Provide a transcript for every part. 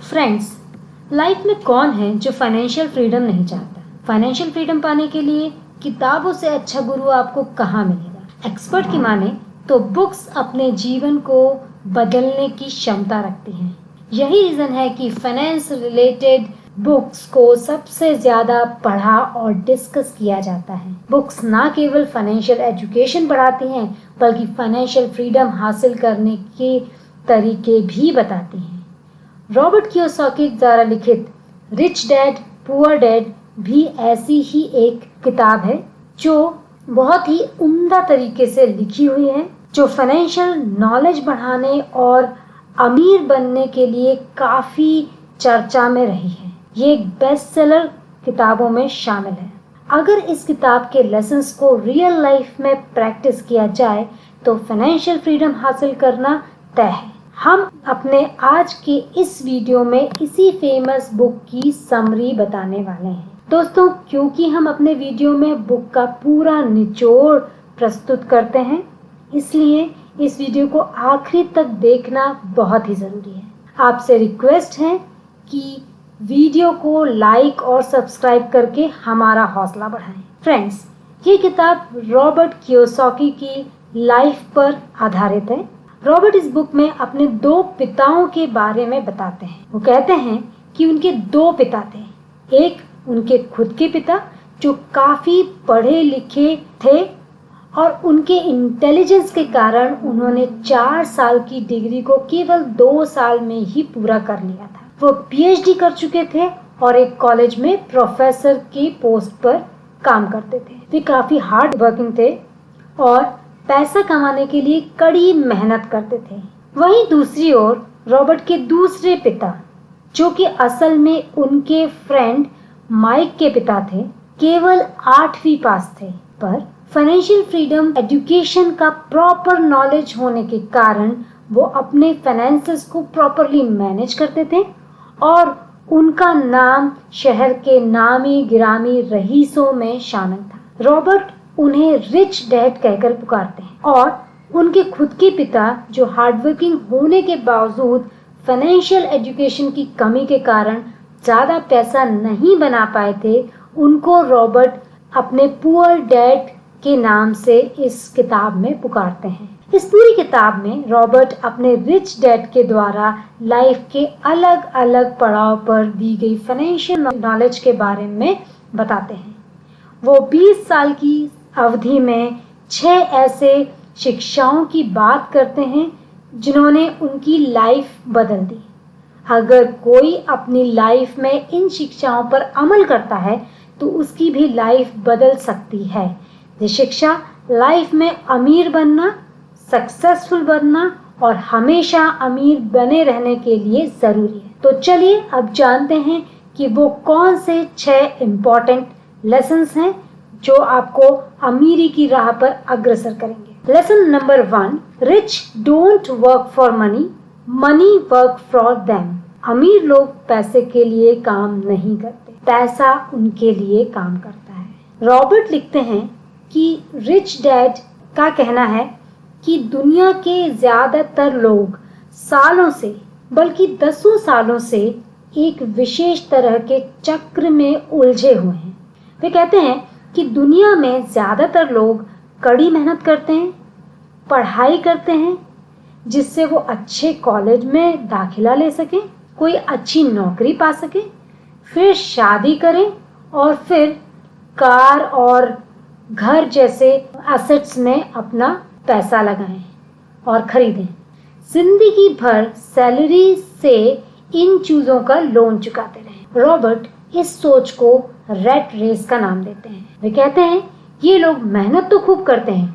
Friends, life में कौन है जो फाइनेंशियल फ्रीडम नहीं चाहता? फाइनेंशियल फ्रीडम पाने के लिए किताबों से अच्छा गुरु आपको कहाँ मिलेगा? एक्सपर्ट की माने तो बुक्स अपने जीवन को बदलने की क्षमता रखती हैं। यही रीजन है कि फाइनेंस रिलेटेड बुक्स को सबसे ज्यादा पढ़ा और डिस्कस किया जाता है। बुक्स ना केवल फाइनेंशियल एजुकेशन बढ़ाती हैं, बल्कि फाइनेंशियल फ्रीडम हासिल करने के तरीके भी बताती हैं। रॉबर्ट कियोसाकी द्वारा लिखित रिच डैड पुअर डैड भी ऐसी ही एक किताब है जो बहुत ही उम्दा तरीके से लिखी हुई है, जो फाइनेंशियल नॉलेज बढ़ाने और अमीर बनने के लिए काफी चर्चा में रही है। ये एक बेस्ट सेलर किताबों में शामिल है। अगर इस किताब के लेसन्स को रियल लाइफ में प्रैक्टिस किया जाए तो फाइनेंशियल फ्रीडम हासिल करना तय है। हम अपने आज के इस वीडियो में इसी फेमस बुक की समरी बताने वाले हैं। दोस्तों, क्योंकि हम अपने वीडियो में बुक का पूरा निचोड़ प्रस्तुत करते हैं, इसलिए इस वीडियो को आखिरी तक देखना बहुत ही जरूरी है। आपसे रिक्वेस्ट है कि वीडियो को लाइक और सब्सक्राइब करके हमारा हौसला बढ़ाएं। फ्रेंड्स, ये किताब रॉबर्ट कियोसाकी की लाइफ पर आधारित है। रॉबर्ट इस बुक में अपने दो पिताओं के बारे में बताते हैं। वो कहते हैं कि उनके दो पिता थे। एक उनके खुद के पिता जो काफी पढ़े लिखे थे और उनके इंटेलिजेंस के कारण उन्होंने 4 साल की डिग्री को केवल 2 साल में ही पूरा कर लिया था। वो पीएचडी कर चुके थे और एक कॉलेज में प्रोफेसर की पोस्ट पर काम करते थे। वे काफी हार्ड वर्किंग थे और पैसा कमाने के लिए कड़ी मेहनत करते थे। वहीं दूसरी ओर रॉबर्ट के दूसरे पिता, जो कि असल में उनके फ्रेंड माइक के पिता थे, केवल 8वीं पास थे, पर फाइनेंशियल फ्रीडम एजुकेशन का प्रॉपर नॉलेज होने के कारण वो अपने फाइनेंसेस को प्रॉपरली मैनेज करते थे और उनका नाम शहर के नामी गिरामी रईसों में शामिल था। रॉबर्ट उन्हें रिच डैड कहकर पुकारते हैं और उनके खुद के पिता, जो हार्डवर्किंग होने के बावजूद फाइनेंशियल एजुकेशन की कमी के कारण ज्यादा पैसा नहीं बना पाए थे, उनको रॉबर्ट अपने पुअर डैड के नाम से इस किताब में पुकारते हैं। इस पूरी किताब में रॉबर्ट अपने रिच डैड के द्वारा लाइफ के अलग अलग पड़ाव पर दी गई फाइनेंशियल नॉलेज के बारे में बताते हैं। वो 20 साल की अवधि में 6 ऐसे शिक्षाओं की बात करते हैं जिन्होंने उनकी लाइफ बदल दी। अगर कोई अपनी लाइफ में इन शिक्षाओं पर अमल करता है तो उसकी भी लाइफ बदल सकती है। ये शिक्षा लाइफ में अमीर बनना, सक्सेसफुल बनना और हमेशा अमीर बने रहने के लिए जरूरी है। तो चलिए अब जानते हैं कि वो कौन से 6 इम्पोर्टेंट लेसन्स हैं जो आपको अमीरी की राह पर अग्रसर करेंगे। Lesson number 1, rich don't work for money, money work for them. अमीर लोग पैसे के लिए काम नहीं करते, पैसा उनके लिए काम करता है। रॉबर्ट लिखते हैं कि रिच डैड का कहना है कि दुनिया के ज्यादातर लोग सालों से, बल्कि 10 सालों से एक विशेष तरह के चक्र में उलझे हुए हैं। वे कहते हैं कि दुनिया में ज्यादातर लोग कड़ी मेहनत करते हैं, पढ़ाई करते हैं जिससे वो अच्छे कॉलेज में दाखिला ले सकें, कोई अच्छी नौकरी पा सके, फिर शादी करें और फिर कार और घर जैसे एसेट्स में अपना पैसा लगाएं और खरीदें। जिंदगी भर सैलरी से इन चीजों का लोन चुकाते रहें। रॉबर्ट इस सोच को रैट रेस का नाम देते हैं। वे कहते हैं ये लोग मेहनत तो खूब करते हैं,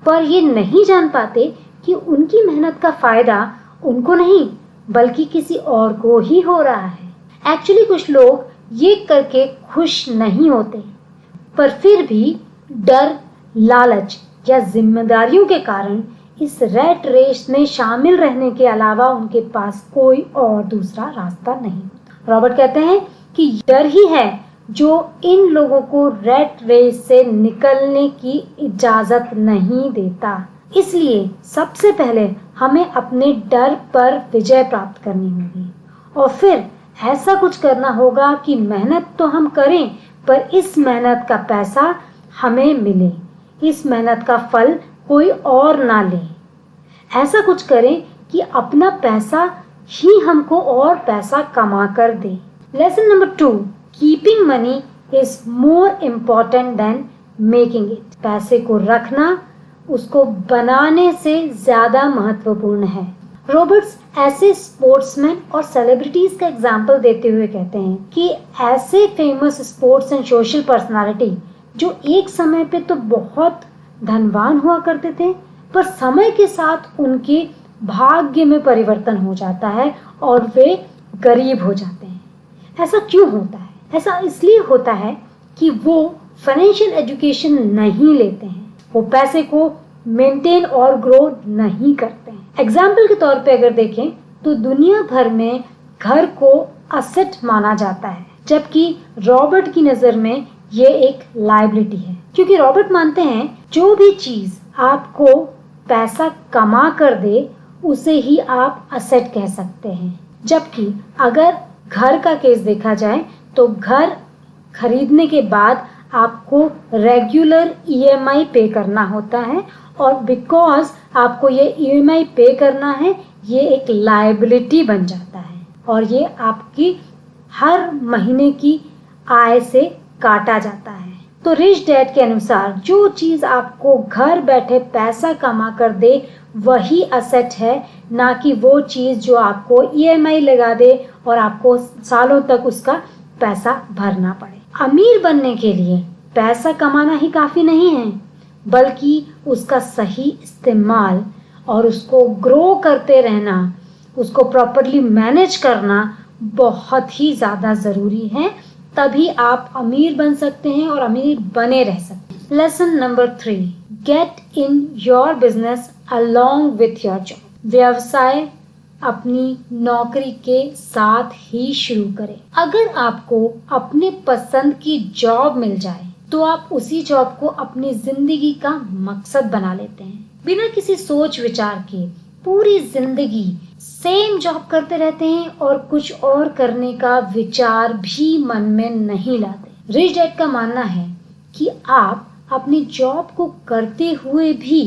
पर ये नहीं जान पाते कि उनकी मेहनत का फायदा उनको नहीं बल्कि किसी और को ही हो रहा है। एक्चुअली कुछ लोग ये करके खुश नहीं होते, पर फिर भी डर, लालच या जिम्मेदारियों के कारण इस रैट रेस में शामिल रहने के अलावा उनके पास कोई और दूसरा रास्ता नहीं। रॉबर्ट कहते हैं कि डर ही है जो इन लोगों को रैट रेस से निकलने की इजाजत नहीं देता। इसलिए सबसे पहले हमें अपने डर पर विजय प्राप्त करनी होगी और फिर ऐसा कुछ करना होगा कि मेहनत तो हम करें पर इस मेहनत का पैसा हमें मिले, इस मेहनत का फल कोई और ना ले। ऐसा कुछ करें कि अपना पैसा ही हमको और पैसा कमा कर दे। Lesson number 2, keeping money is more important than making it. पैसे को रखना उसको बनाने से ज्यादा महत्वपूर्ण है। रॉबर्ट्स ऐसे स्पोर्ट्समैन और सेलिब्रिटीज का एग्जाम्पल देते हुए कहते हैं कि ऐसे famous sports and social personality जो एक समय पे तो बहुत धनवान हुआ करते थे, पर समय के साथ उनके भाग्य में परिवर्तन हो जाता है और वे गरीब हो जाते हैं। ऐसा क्यों होता है? ऐसा इसलिए होता है कि वो फाइनेंशियल एजुकेशन नहीं लेते हैं, वो पैसे को मेंटेन और ग्रो नहीं करते हैं। एग्जाम्पल के तौर पे अगर देखें तो दुनिया भर में घर को असेट माना जाता है, जबकि रॉबर्ट की नजर में ये एक लायबिलिटी है, क्योंकि रॉबर्ट मानते हैं जो भी चीज आपको पैसा कमा कर दे उसे ही आप असेट कह सकते हैं। जबकि अगर घर का केस देखा जाए तो घर खरीदने के बाद आपको रेगुलर ईएमआई पे करना होता है, और बिकॉज आपको ये ईएमआई पे करना है ये एक लायबिलिटी बन जाता है और ये आपकी हर महीने की आय से काटा जाता है। तो रिच डैड के अनुसार जो चीज आपको घर बैठे पैसा कमा कर दे वही असेट है, ना कि वो चीज जो आपको ईएमआई लगा दे और आपको सालों तक उसका पैसा भरना पड़े। अमीर बनने के लिए पैसा कमाना ही काफी नहीं है, बल्कि उसका सही इस्तेमाल और उसको ग्रो करते रहना, उसको प्रॉपरली मैनेज करना बहुत ही ज्यादा जरूरी है। तभी आप अमीर बन सकते हैं और अमीर बने रह सकते हैं। Lesson number 3, get in your business along with your job. व्यवसाय अपनी नौकरी के साथ ही शुरू करें। अगर आपको अपने पसंद की जॉब मिल जाए तो आप उसी जॉब को अपनी जिंदगी का मकसद बना लेते हैं। बिना किसी सोच विचार के पूरी जिंदगी सेम जॉब करते रहते हैं और कुछ और करने का विचार भी मन में नहीं लाते। रिच डैड का मानना है कि आप अपनी जॉब को करते हुए भी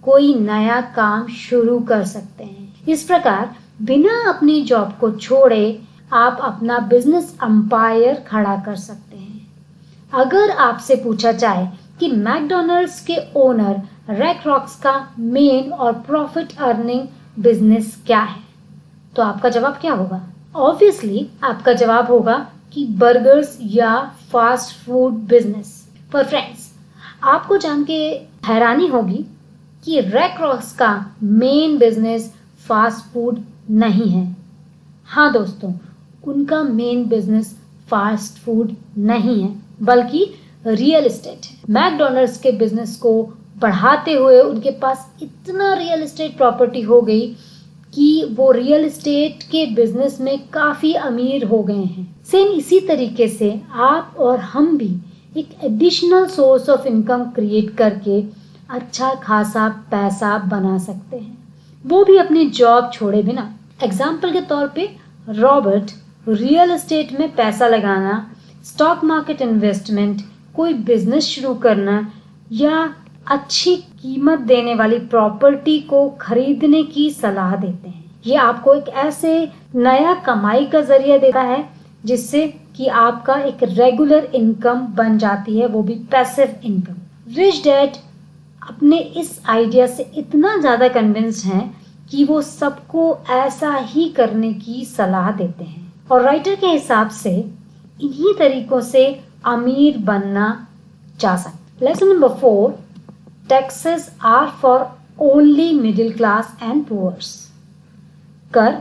कोई नया काम शुरू कर सकते हैं। इस प्रकार बिना अपनी जॉब को छोड़े आप अपना बिजनेस एम्पायर खड़ा कर सकते हैं। अगर आपसे पूछा जाए कि मैकडॉनल्ड्स के ओनर रैक रॉक्स का मेन और प्रॉफिट अर्निंग बिजनेस क्या है, तो आपका जवाब क्या होगा? ऑब्वियसली आपका जवाब होगा कि बर्गर्स या फास्ट फूड बिजनेस। पर फ्रेंड्स, आपको जान के हैरानी होगी कि रैक रॉक्स का मेन बिजनेस फास्ट फूड नहीं है। हाँ दोस्तों, उनका मेन बिजनेस फास्ट फूड नहीं है बल्कि रियल एस्टेट है। मैकडॉनल्ड्स के बिजनेस को बढ़ाते हुए उनके पास इतना रियल एस्टेट प्रॉपर्टी हो गई कि वो रियल एस्टेट के बिजनेस में काफी अमीर हो गए हैं। सेम इसी तरीके से आप और हम भी एक additional source of income create करके अच्छा खासा पैसा बना सकते हैं, वो भी अपनी जॉब छोड़े बिना। एग्जाम्पल के तौर पे रॉबर्ट रियल एस्टेट में पैसा लगाना, स्टॉक मार्केट इन्वेस्टमेंट, कोई बिजनेस शुरू करना या अच्छी कीमत देने वाली प्रॉपर्टी को खरीदने की सलाह देते हैं। ये आपको एक ऐसे नया कमाई का जरिया देता है जिससे कि आपका एक रेगुलर इनकम बन जाती है, वो भी पैसिव इनकम। रिच डैड अपने इस आइडिया से इतना ज्यादा कन्विंस्ड हैं कि वो सबको ऐसा ही करने की सलाह देते हैं। और राइटर के हिसाब से इन्हीं तरीकों से अमीर बनना जा सकता। Lesson number 4, taxes are for only middle class and poors. कर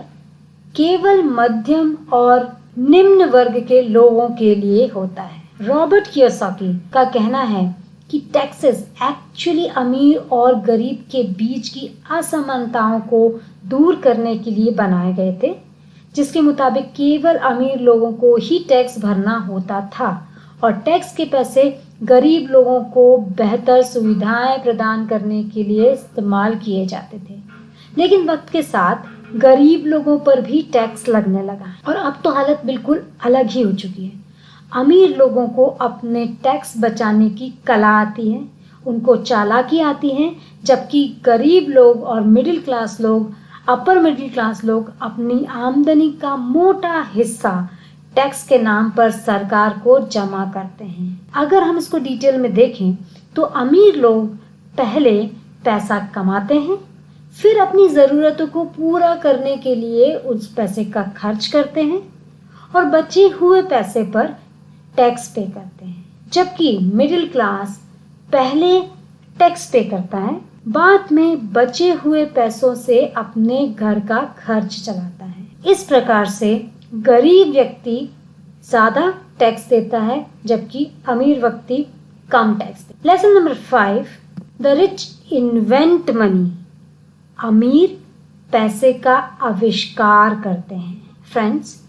केवल मध्यम और निम्न वर्ग के लोगों के लिए होता है। रॉबर्ट कियोसाकी का कहना है कि टैक्सेस एक्चुअली अमीर और गरीब के बीच की असमानताओं को दूर करने के लिए बनाए गए थे, जिसके मुताबिक केवल अमीर लोगों को ही टैक्स भरना होता था और टैक्स के पैसे गरीब लोगों को बेहतर सुविधाएं प्रदान करने के लिए इस्तेमाल किए जाते थे। लेकिन वक्त के साथ गरीब लोगों पर भी टैक्स लगने लगा है और अब तो हालत बिल्कुल अलग ही हो चुकी है। अमीर लोगों को अपने टैक्स बचाने की कला आती है, उनको चालाकी आती है, जबकि गरीब लोग और मिडिल क्लास लोग, अपर मिडिल क्लास लोग अपनी आमदनी का मोटा हिस्सा टैक्स के नाम पर सरकार को जमा करते हैं। अगर हम इसको डिटेल में देखें तो अमीर लोग पहले पैसा कमाते हैं, फिर अपनी ज़रूरतों को पूरा करने के लिए उस पैसे का खर्च करते हैं और बचे हुए पैसे पर टैक्स पे करते हैं, जबकि मिडिल क्लास पहले टैक्स पे करता है, बाद में बचे हुए पैसों से अपने घर का खर्च चलाता है। इस प्रकार से गरीब व्यक्ति ज़्यादा टैक्स देता है, जबकि अमीर व्यक्ति कम टैक्स देता है। Lesson number 5, the rich invent money. अमीर पैसे का आविष्कार करते हैं। Friends,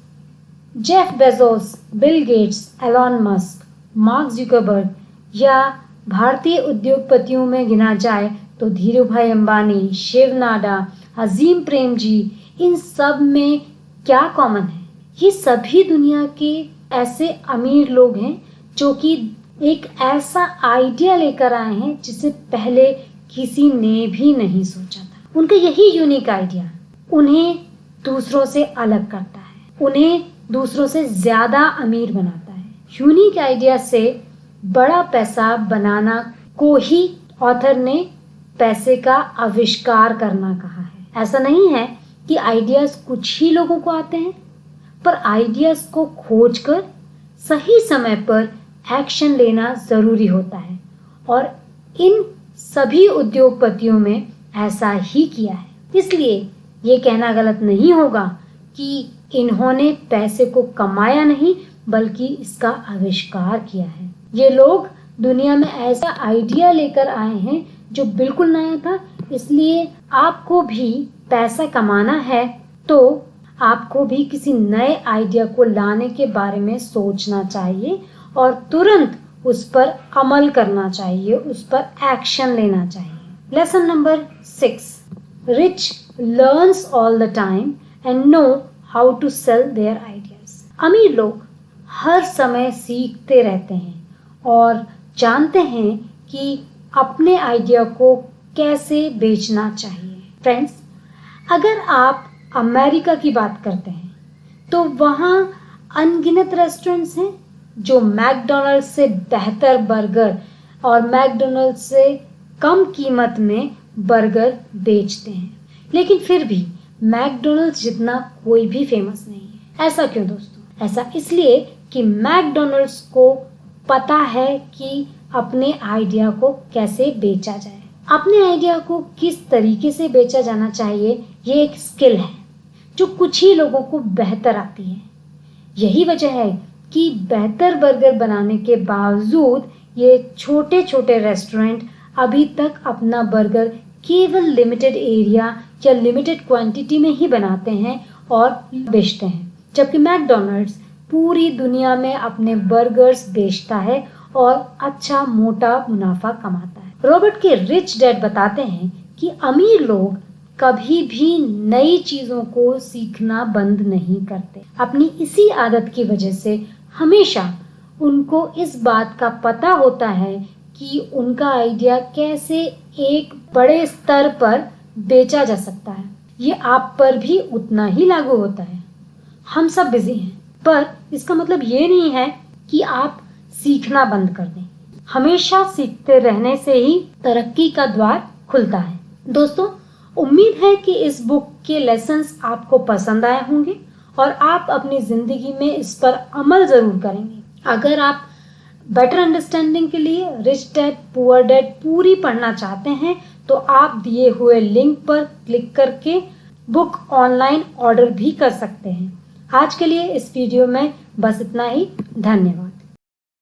Jeff Bezos, Bill Gates, Elon Musk, mark Zuckerberg या भारतीय उद्योगपतियों में गिना जाए तो धीरूभाई अंबानी, शिव नाडा, अजीम प्रेमजी, इन सब में क्या कॉमन है? ये सभी दुनिया के ऐसे अमीर लोग हैं जो कि एक ऐसा आइडिया लेकर आए हैं जिसे पहले किसी ने भी नहीं सोचा था। उनका यही यूनिक आइडिया उन्हें दूसरों से अलग करता है, उन्हें दूसरों से ज्यादा अमीर बनाता है। यूनिक आइडिया से बड़ा पैसा बनाना को ही ऑथर ने पैसे का आविष्कार करना कहा है। ऐसा नहीं है कि आइडियाज कुछ ही लोगों को आते हैं, पर आइडियाज को खोजकर सही समय पर एक्शन लेना जरूरी होता है और इन सभी उद्योगपतियों में ऐसा ही किया है। इसलिए ये कहना गलत नहीं होगा कि इन्होंने पैसे को कमाया नहीं बल्कि इसका आविष्कार किया है। ये लोग दुनिया में ऐसा आइडिया लेकर आए हैं जो बिल्कुल नया था। इसलिए आपको भी पैसा कमाना है तो आपको भी किसी नए आइडिया को लाने के बारे में सोचना चाहिए और तुरंत उस पर अमल करना चाहिए, उस पर एक्शन लेना चाहिए। Lesson number 6, rich learns all the time and know how to sell their ideas. अमीर लोग हर समय सीखते रहते हैं और जानते हैं कि अपने आइडिया को कैसे बेचना चाहिए। फ्रेंड्स, अगर आप अमेरिका की बात करते हैं तो वहाँ अनगिनत रेस्टोरेंट्स हैं जो मैकडॉनल्ड्स से बेहतर बर्गर और मैकडॉनल्ड्स से कम कीमत में बर्गर बेचते हैं, लेकिन फिर भी मैकडॉनल्ड्स जितना कोई भी फेमस नहीं है। ऐसा क्यों दोस्तों? ऐसा इसलिए कि मैकडॉनल्ड्स को पता है कि अपने आइडिया को कैसे बेचा जाए, अपने आइडिया को किस तरीके से बेचा जाना चाहिए। ये एक स्किल है जो कुछ ही लोगों को बेहतर आती है। यही वजह है कि बेहतर बर्गर बनाने के बावजूद ये छोटे छोटे रेस्टोरेंट अभी तक अपना बर्गर केवल लिमिटेड एरिया या लिमिटेड क्वांटिटी में ही बनाते हैं और बेचते हैं, जबकि मैकडॉनल्ड्स पूरी दुनिया में अपने बर्गर्स बेचता है और अच्छा मोटा मुनाफा कमाता है। रॉबर्ट के रिच डैड बताते हैं कि अमीर लोग कभी भी नई चीजों को सीखना बंद नहीं करते। अपनी इसी आदत की वजह से हमेशा उनको इस बात का पता होता है कि उनका आइडिया कैसे एक बड़े स्तर पर बेचा जा सकता है। ये आप पर भी उतना ही लागू होता है। हम सब बिजी हैं, पर इसका मतलब ये नहीं है कि आप सीखना बंद कर दें। हमेशा सीखते रहने से ही तरक्की का द्वार खुलता है। दोस्तों, उम्मीद है कि इस बुक के लेसन्स आपको पसंद आए होंगे और आप अपनी जिंदगी में इस पर अमल जरूर करेंगे। अगर आप बेटर अंडरस्टैंडिंग के लिए रिच डैड पुअर डैड पूरी पढ़ना चाहते हैं तो आप दिए हुए लिंक पर क्लिक करके बुक ऑनलाइन ऑर्डर भी कर सकते हैं। आज के लिए इस वीडियो में बस इतना ही। धन्यवाद।